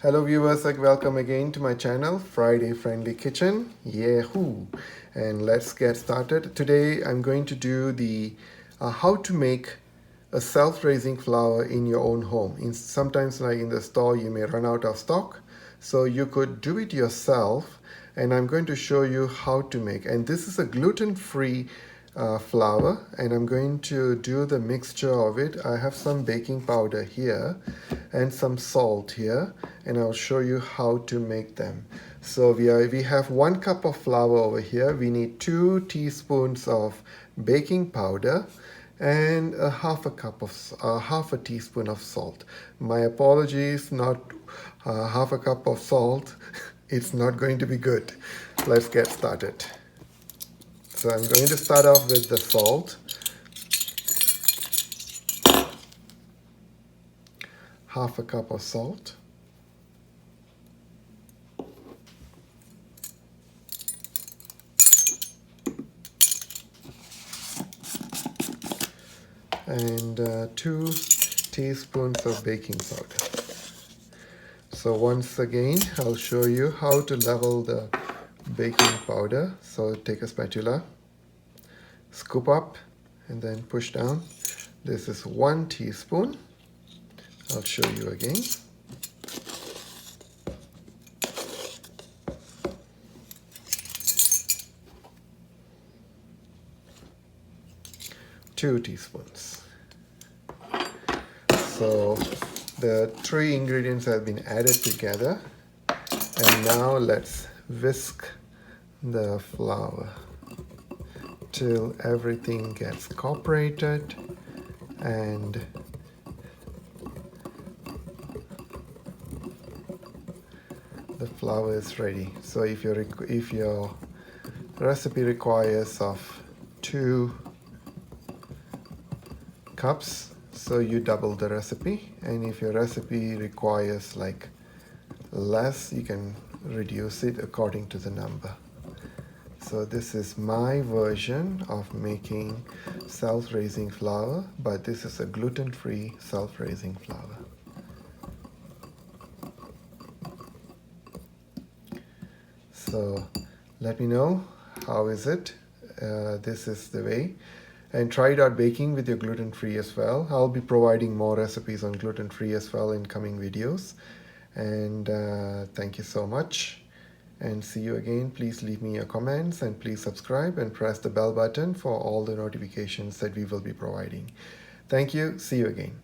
Hello viewers, welcome again to my channel, Friday Friendly Kitchen. Yahoo! And let's get started. Today I'm going to do the how to make a self-raising flour in your own home. Sometimes like in the store you may run out of stock, so you could do it yourself, and I'm going to show you how to make. And this is a gluten-free flour, and I'm going to do the mixture of it. I have some baking powder here and some salt here, and I'll show you how to make them. So we have 1 cup of flour over here. We need 2 teaspoons of baking powder and half a teaspoon of salt. My apologies, not half a cup of salt. It's not going to be good. Let's get started. So I'm going to start off with the salt. Half a cup of salt. And 2 teaspoons of baking powder. So once again, I'll show you how to level the baking powder. So take a spatula, scoop up, and then push down. This is 1 teaspoon. I'll show you again. Two teaspoons. So the 3 ingredients have been added together, and now let's whisk the flour till everything gets cooperated and the flour is ready. So if your recipe requires of 2 cups, so you double the recipe, and if your recipe requires like less, you can reduce it according to the number. So this is my version of making self-raising flour, but this is a gluten-free self-raising flour. So let me know how is it. This is the way. And try it out baking with your gluten-free as well. I'll be providing more recipes on gluten-free as well in coming videos. And thank you so much. And see you again. Please leave me your comments and please subscribe and press the bell button for all the notifications that we will be providing. Thank you. See you again.